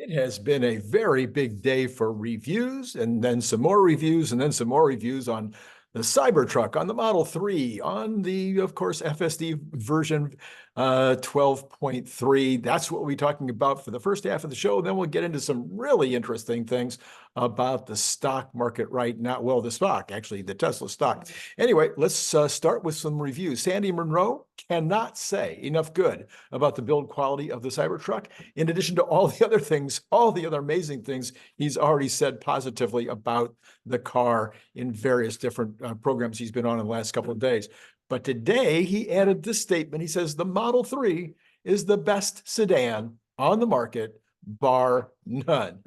It has been a very big day for reviews, and then some more reviews, and then some more reviews on the Cybertruck, on the Model 3, on the, of course, FSD version 12.3. That's what we'll be talking about for the first half of the show. Then we'll get into some really interesting things about the stock market right now. Well, the stock, actually, the Tesla stock. Anyway, let's start with some reviews. Sandy Monroe cannot say enough good about the build quality of the Cybertruck, in addition to all the other things, all the other amazing things he's already said positively about the car in various different programs he's been on in the last couple of days. But today he added this statement. He says the Model 3 is the best sedan on the market, bar none.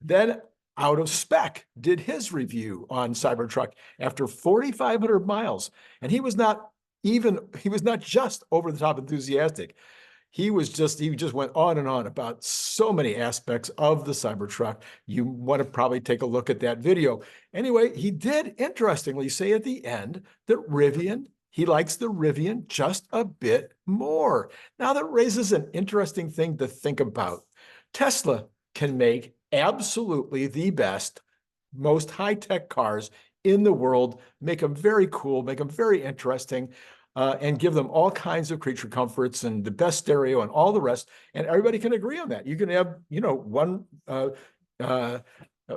Then Out of Spec did his review on Cybertruck after 4,500 miles. And he was not just over the top enthusiastic. He just went on and on about so many aspects of the Cybertruck. You want to probably take a look at that video. Anyway, he did interestingly say at the end that he likes the Rivian just a bit more. Now that raises an interesting thing to think about. Tesla can make absolutely the best, most high-tech cars in the world, make them very cool, make them very interesting, and give them all kinds of creature comforts and the best stereo and all the rest. And everybody can agree on that. You can have, one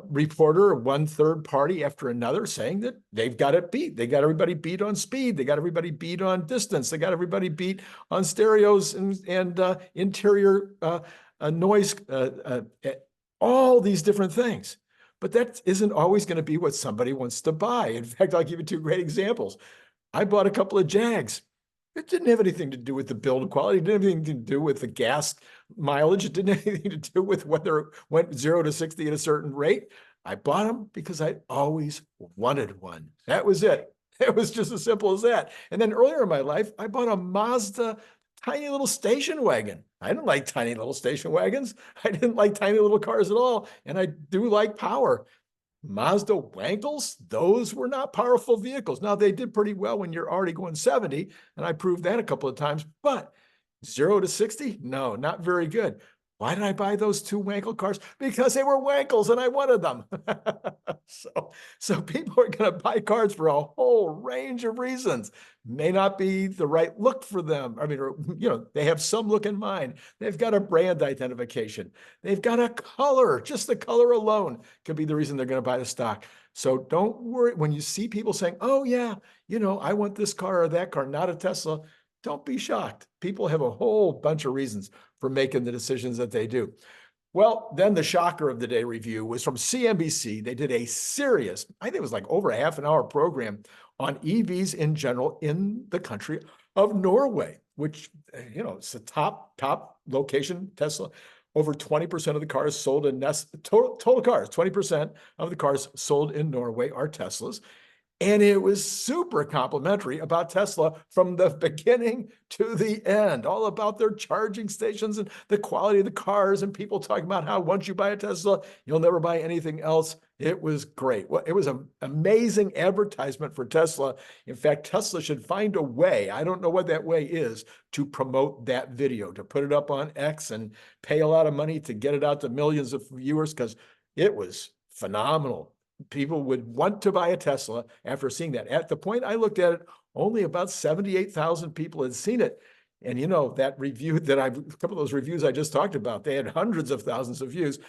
reporter, one third party after another saying that they've got it beat. They got everybody beat on speed. They got everybody beat on distance. They got everybody beat on stereos and interior noise, all these different things. But that isn't always going to be what somebody wants to buy. In fact, I'll give you two great examples. I bought a couple of Jags. It didn't have anything to do with the build quality. It didn't have anything to do with the gas mileage. It didn't have anything to do with whether it went 0 to 60 at a certain rate. I bought them because I always wanted one. That was it. It was just as simple as that. And then earlier in my life, I bought a Mazda tiny little station wagon. I didn't like tiny little station wagons. I didn't like tiny little cars at all. And I do like power. Mazda Wankels, those were not powerful vehicles. Now, they did pretty well when you're already going 70, and I proved that a couple of times, but 0 to 60, no, not very good. Why did I buy those two Wankel cars? Because they were Wankels and I wanted them. So people are going to buy cars for a whole range of reasons. May not be the right look for them. I mean, they have some look in mind. They've got a brand identification. They've got a color. Just the color alone could be the reason they're going to buy the stock. So don't worry when you see people saying, oh yeah, I want this car or that car, not a Tesla. Don't be shocked. People have a whole bunch of reasons for making the decisions that they do. Well, then the shocker of the day review was from CNBC. They did a serious, I think it was like over a half an hour program on EVs in general in the country of Norway, which, it's a top location, Tesla. Over 20% of the cars sold in total cars, 20% of the cars sold in Norway are Teslas. And it was super complimentary about Tesla from the beginning to the end, all about their charging stations and the quality of the cars, and people talking about how once you buy a Tesla, you'll never buy anything else. It was great. Well, it was an amazing advertisement for Tesla. In fact, Tesla should find a way, I don't know what that way is, to promote that video, to put it up on X and pay a lot of money to get it out to millions of viewers, because it was phenomenal. People would want to buy a Tesla after seeing that. At the point I looked at it, only about 78,000 people had seen it. And that review a couple of those reviews I just talked about, they had hundreds of thousands of views.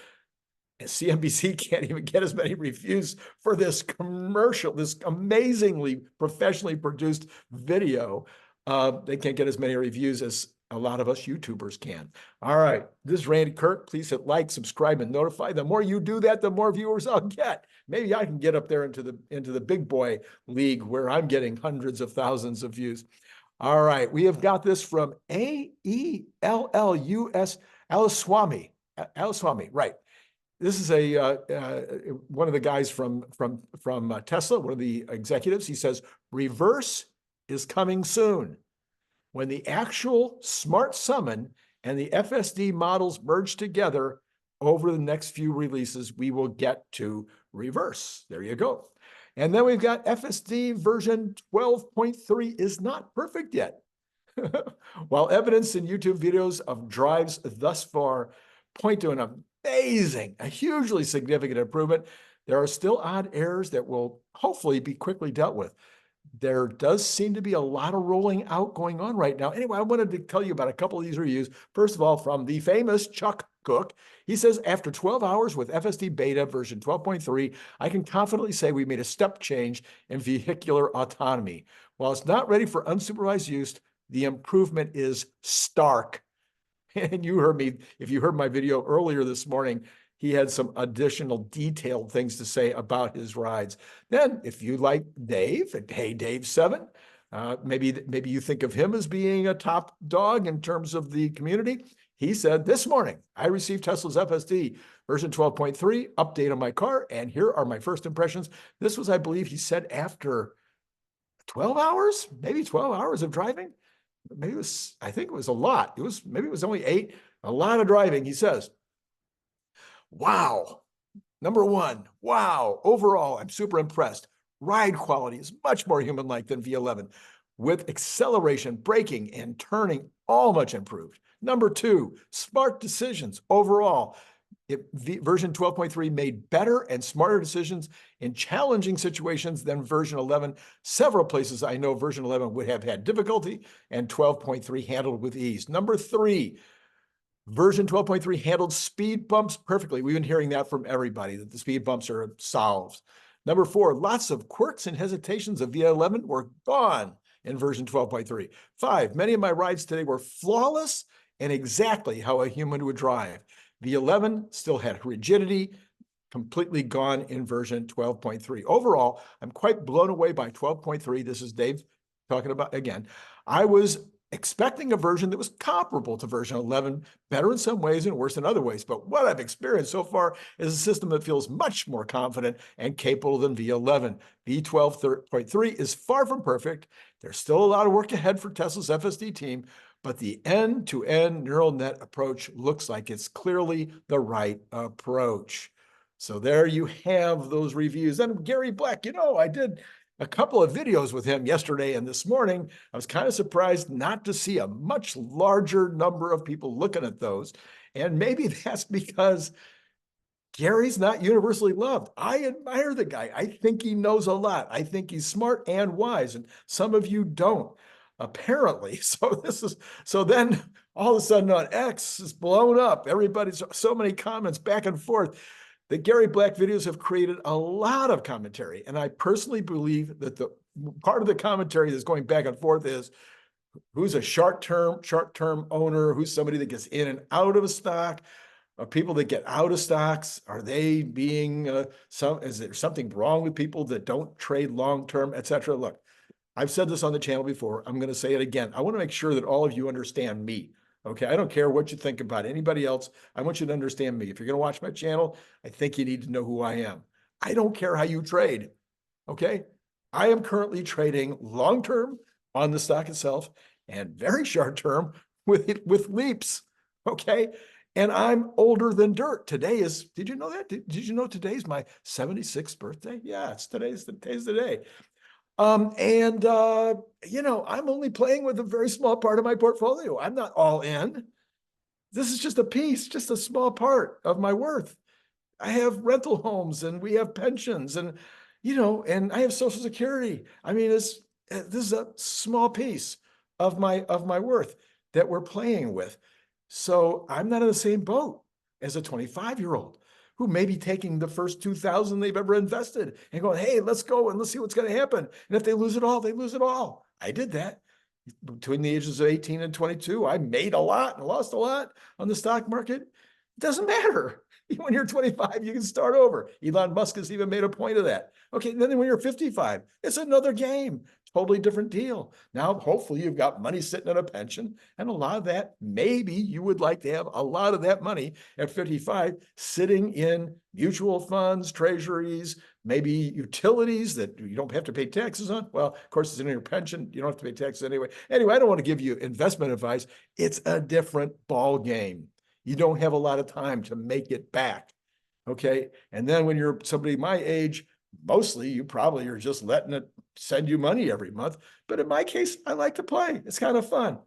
And CNBC can't even get as many reviews for this commercial, this amazingly professionally produced video. They can't get as many reviews as a lot of us YouTubers can. All right, this is Randy Kirk. Please hit like, subscribe, and notify. The more you do that, the more viewers I'll get. Maybe I can get up there into the big boy league where I'm getting hundreds of thousands of views. All right, we have got this from AELLUS Alaswamy. Alaswamy, right? This is one of the guys from Tesla, one of the executives. He says, reverse is coming soon. When the actual Smart Summon and the FSD models merge together over the next few releases, we will get to reverse. There you go. And then we've got FSD version 12.3 is not perfect yet. While evidence in YouTube videos of drives thus far point to an amazing, a hugely significant improvement. There are still odd errors that will hopefully be quickly dealt with. There does seem to be a lot of rolling out going on right now. Anyway, I wanted to tell you about a couple of these reviews. First of all, from the famous Chuck Cook. He says, after 12 hours with FSD beta version 12.3, I can confidently say we made a step change in vehicular autonomy. While it's not ready for unsupervised use, the improvement is stark. And you heard me, if you heard my video earlier this morning, he had some additional detailed things to say about his rides. Then, if you like Dave, hey, Dave 7, maybe you think of him as being a top dog in terms of the community. He said, this morning, I received Tesla's FSD version 12.3 update on my car, and here are my first impressions. This was, I believe, he said after 12 hours, maybe 12 hours of driving. Maybe it was, I think it was a lot. Maybe it was only 8, a lot of driving. He says, wow. Number 1, wow. Overall, I'm super impressed. Ride quality is much more human-like than V11, with acceleration, braking, and turning all much improved. Number 2, smart decisions. Overall, version 12.3 made better and smarter decisions in challenging situations than version 11. Several places I know version 11 would have had difficulty, and 12.3 handled with ease. Number 3, version 12.3 handled speed bumps perfectly. We've been hearing that from everybody, that the speed bumps are solved. Number 4, lots of quirks and hesitations of V11 were gone in version 12.3. 5, many of my rides today were flawless and exactly how a human would drive. V11 still had rigidity, completely gone in version 12.3. Overall, I'm quite blown away by 12.3. This is Dave talking about again. I was expecting a version that was comparable to version 11, better in some ways and worse in other ways. But what I've experienced so far is a system that feels much more confident and capable than V11. V12.3 is far from perfect. There's still a lot of work ahead for Tesla's FSD team, but the end-to-end neural net approach looks like it's clearly the right approach. So there you have those reviews. And Gary Black, I did a couple of videos with him yesterday and this morning. I was kind of surprised not to see a much larger number of people looking at those. And maybe that's because Gary's not universally loved. I admire the guy. I think he knows a lot. I think he's smart and wise, and some of you don't, apparently. So then all of a sudden on X is blown up. Everybody's so many comments back and forth. The Gary Black videos have created a lot of commentary, and I personally believe that the part of the commentary that's going back and forth is who's a short-term owner, who's somebody that gets in and out of a stock. People that get out of stocks, are they being is there something wrong with people that don't trade long-term, et cetera? Look, I've said this on the channel before. I'm going to say it again. I want to make sure that all of you understand me. Okay, I don't care what you think about anybody else. I want you to understand me. If you're going to watch my channel, I think you need to know who I am. I don't care how you trade. Okay, I am currently trading long-term on the stock itself and very short-term with leaps. Okay. And I'm older than dirt. Today is, did you know that? Did you know today's my 76th birthday? Yeah, today's the day. I'm only playing with a very small part of my portfolio. I'm not all in. This is just a piece, just a small part of my worth. I have rental homes and we have pensions and I have Social Security. I mean, this is a small piece of my worth that we're playing with. So I'm not in the same boat as a 25-year-old who may be taking the first 2,000 they've ever invested and going, hey, let's go and let's see what's going to happen. And if they lose it all, they lose it all. I did that between the ages of 18 and 22. I made a lot and lost a lot on the stock market. It doesn't matter. When you're 25, you can start over. Elon Musk has even made a point of that. Okay, then when you're 55, it's another game. Totally different deal. Now, hopefully you've got money sitting in a pension, and a lot of that, maybe you would like to have a lot of that money at 55 sitting in mutual funds, treasuries, maybe utilities that you don't have to pay taxes on. Well, of course, it's in your pension. You don't have to pay taxes anyway. Anyway, I don't want to give you investment advice. It's a different ball game. You don't have a lot of time to make it back. Okay. And then when you're somebody my age, mostly you probably are just letting it send you money every month. But in my case, I like to play. It's kind of fun.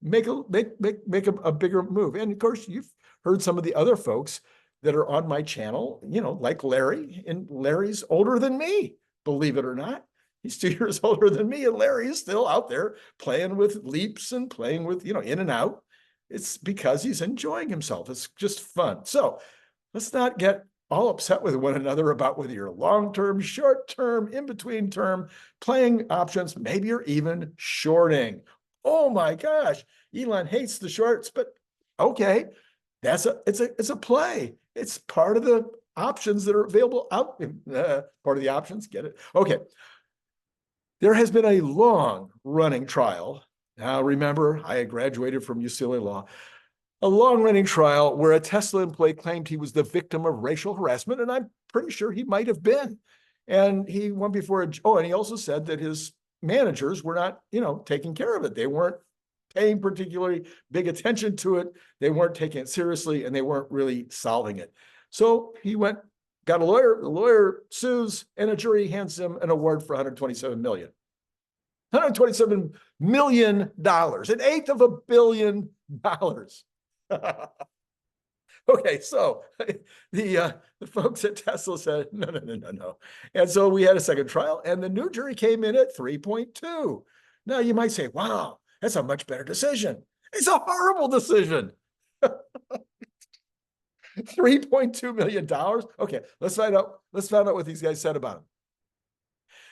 make a bigger move. And of course, you've heard some of the other folks that are on my channel, like Larry, and Larry's older than me, believe it or not. He's 2 years older than me, and Larry is still out there playing with leaps and playing with, in and out. It's because he's enjoying himself. It's just fun. So let's not get all upset with one another about whether you're long-term, short-term, in-between term, playing options, maybe you're even shorting. Oh my gosh, Elon hates the shorts, but okay, it's a play. It's part of the options that are available out. Part of the options, get it? Okay. There has been a long running trial. Now, remember, I had graduated from UCLA Law. A long running trial where a Tesla employee claimed he was the victim of racial harassment, and I'm pretty sure he might have been. And he went before and he also said that his managers were not, taking care of it. They weren't paying particularly big attention to it. They weren't taking it seriously, and they weren't really solving it. So he got a lawyer, the lawyer sues, and a jury hands him an award for $127 million. $127 million, an eighth of $1 billion. Okay, so the folks at Tesla said, no. And so we had a second trial, and the new jury came in at 3.2. Now you might say, wow, that's a much better decision. It's a horrible decision. $3.2 million. Okay, let's find out what these guys said about him.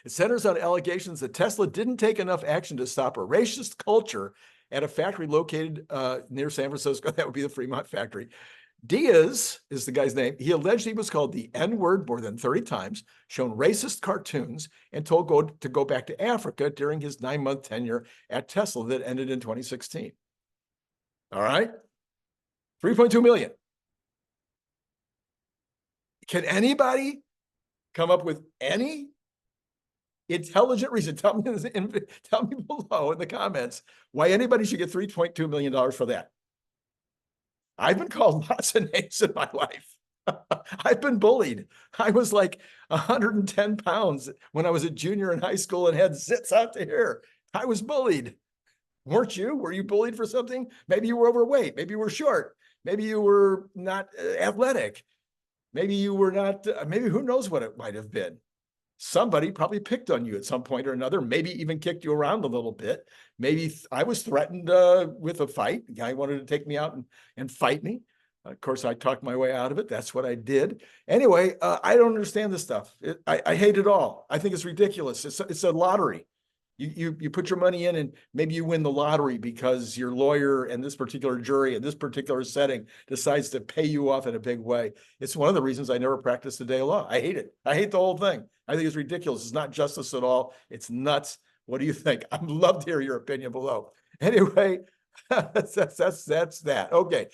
It centers on allegations that Tesla didn't take enough action to stop a racist culture at a factory located near San Francisco. That would be the Fremont factory. Diaz is the guy's name. He alleged he was called the N-word more than 30 times, shown racist cartoons, and told to go back to Africa during his 9-month tenure at Tesla that ended in 2016. All right? 3.2 million. Can anybody come up with any intelligent reason? Tell me below in the comments why anybody should get $3.2 million for that. I've been called lots of names in my life. I've been bullied. I was like 110 pounds when I was a junior in high school and had zits out to here. I was bullied. Weren't you? Were you bullied for something? Maybe you were overweight. Maybe you were short. Maybe you were not athletic. Maybe you were not, maybe who knows what it might have been. Somebody probably picked on you at some point or another, maybe even kicked you around a little bit. Maybe I was threatened with a fight. The guy wanted to take me out and fight me. Of course, I talked my way out of it. That's what I did. Anyway, I don't understand this stuff. I hate it all. I think it's ridiculous. It's a lottery. You put your money in and maybe you win the lottery because your lawyer and this particular jury in this particular setting decides to pay you off in a big way. It's one of the reasons I never practiced a day of law. I hate it. I hate the whole thing. I think it's ridiculous. It's not justice at all. It's nuts. What do you think? I'd love to hear your opinion below. Anyway, that's that. Okay.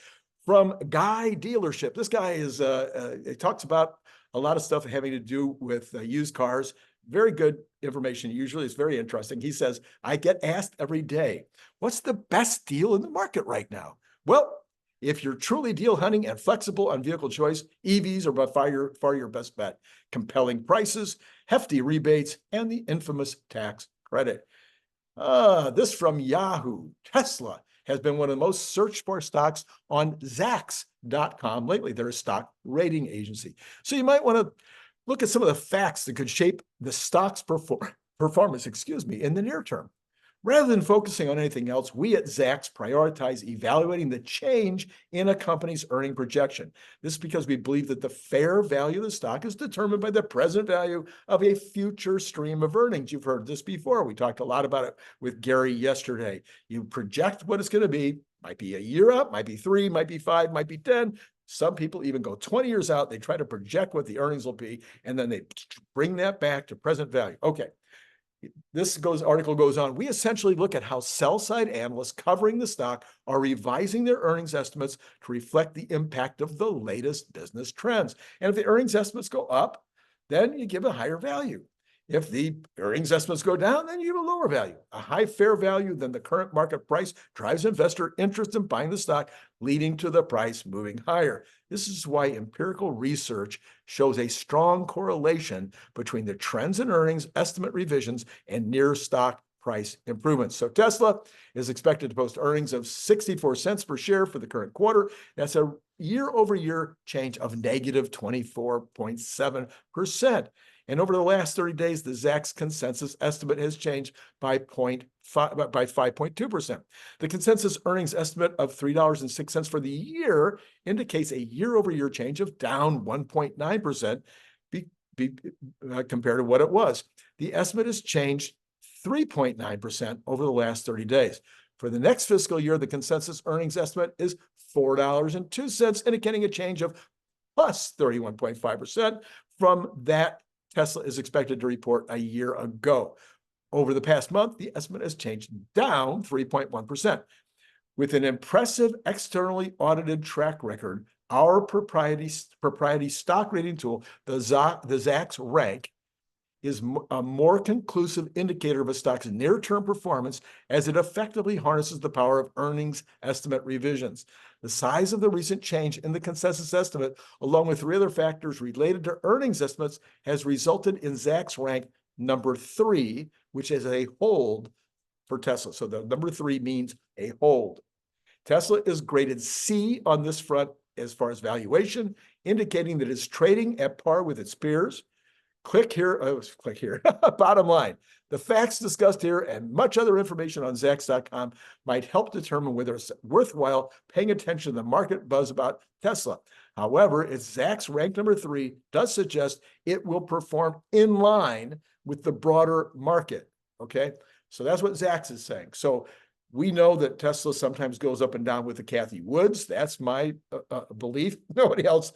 From Guy Dealership. This guy he talks about a lot of stuff having to do with used cars. Very good information. Usually it's very interesting. He says, I get asked every day, what's the best deal in the market right now? Well, if you're truly deal hunting and flexible on vehicle choice, EVs are by far your best bet. Compelling prices, hefty rebates, and the infamous tax credit. This from Yahoo. Tesla has been one of the most searched for stocks on Zacks.com lately. They're a stock rating agency. So you might want to look at some of the facts that could shape the stock's performance, in the near term. Rather than focusing on anything else, we at Zacks prioritize evaluating the change in a company's earning projection. This is because we believe that the fair value of the stock is determined by the present value of a future stream of earnings. You've heard this before. We talked a lot about it with Gary yesterday. You project what it's going to be. Might be a year out, might be 3, might be 5, might be 10. Some people even go 20 years out. They try to project what the earnings will be, and then they bring that back to present value. Okay. This article goes on. We essentially look at how sell-side analysts covering the stock are revising their earnings estimates to reflect the impact of the latest business trends. And if the earnings estimates go up, then you give a higher value. If the earnings estimates go down, then you give a lower value. A high fair value than the current market price drives investor interest in buying the stock, leading to the price moving higher. This is why empirical research shows a strong correlation between the trends in earnings estimate revisions and near stock price improvements. So Tesla is expected to post earnings of 64 cents per share for the current quarter. That's a year-over-year change of negative 24.7%. And over the last 30 days, the Zack's consensus estimate has changed by 5.2%. The consensus earnings estimate of $3.06 for the year indicates a year-over-year change of down 1.9% compared to what it was. The estimate has changed 3.9% over the last 30 days. For the next fiscal year, the consensus earnings estimate is $4.02, indicating a change of plus 31.5% from that Tesla is expected to report a year ago. Over the past month, the estimate has changed down 3.1%. With an impressive externally audited track record, our proprietary stock rating tool, the Zack's rank, is a more conclusive indicator of a stock's near-term performance as it effectively harnesses the power of earnings estimate revisions. The size of the recent change in the consensus estimate, along with 3 other factors related to earnings estimates, has resulted in Zack's rank number 3, which is a hold for Tesla. So the number 3 means a hold. Tesla is graded C on this front as far as valuation, indicating that it's trading at par with its peers. Click here. Bottom line, the facts discussed here and much other information on Zacks.com might help determine whether it's worthwhile paying attention to the market buzz about Tesla. However, its Zack's rank number 3 does suggest it will perform in line with the broader market. Okay, so that's what Zack's is saying. So we know that Tesla sometimes goes up and down with the Cathie Woods. That's my belief. Nobody else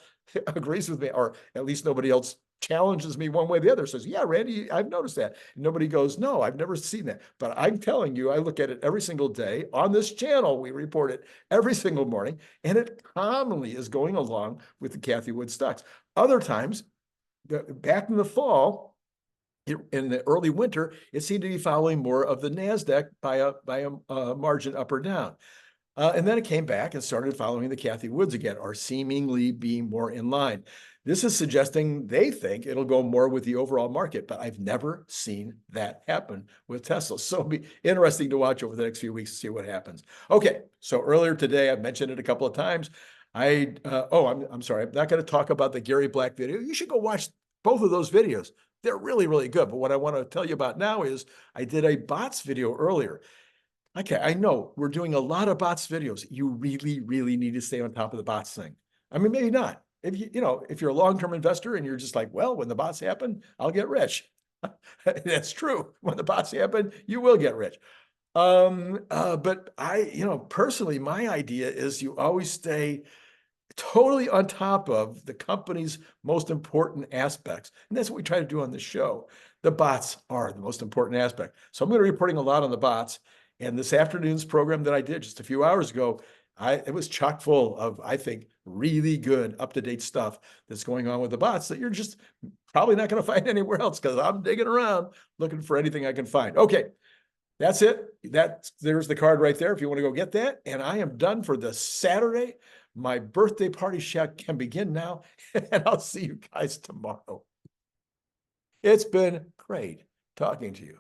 agrees with me, or at least nobody else challenges me one way or the other, says, yeah, Randy, I've noticed that. And nobody goes, no, I've never seen that. But I'm telling you, I look at it every single day. On this channel, we report it every single morning, and it commonly is going along with the Cathie Wood stocks. Other times, back in the fall, in the early winter, it seemed to be following more of the NASDAQ by a margin up or down. And then it came back and started following the Cathie Woods again, or seemingly being more in line. This is suggesting they think it'll go more with the overall market, but I've never seen that happen with Tesla. So it'll be interesting to watch over the next few weeks to see what happens. Okay, so earlier today, I mentioned it a couple of times. I'm sorry, I'm not going to talk about the Gary Black video. You should go watch both of those videos. They're really, really good. But what I want to tell you about now is I did a bots video earlier. Okay, I know we're doing a lot of bots videos. You really, really need to stay on top of the bots thing. I mean, maybe not. If you're a long-term investor and you're just like, well, when the bots happen, I'll get rich. That's true. When the bots happen, you will get rich. But personally, my idea is you always stay totally on top of the company's most important aspects. And that's what we try to do on the show. The bots are the most important aspect. So I'm going to be reporting a lot on the bots. And this afternoon's program that I did just a few hours ago, it was chock full of, I think, really good up-to-date stuff that's going on with the bots that you're just probably not going to find anywhere else, because I'm digging around looking for anything I can find. Okay, that's it. There's the card right there if you want to go get that. And I am done for the Saturday. My birthday party can begin now, and I'll see you guys tomorrow. It's been great talking to you.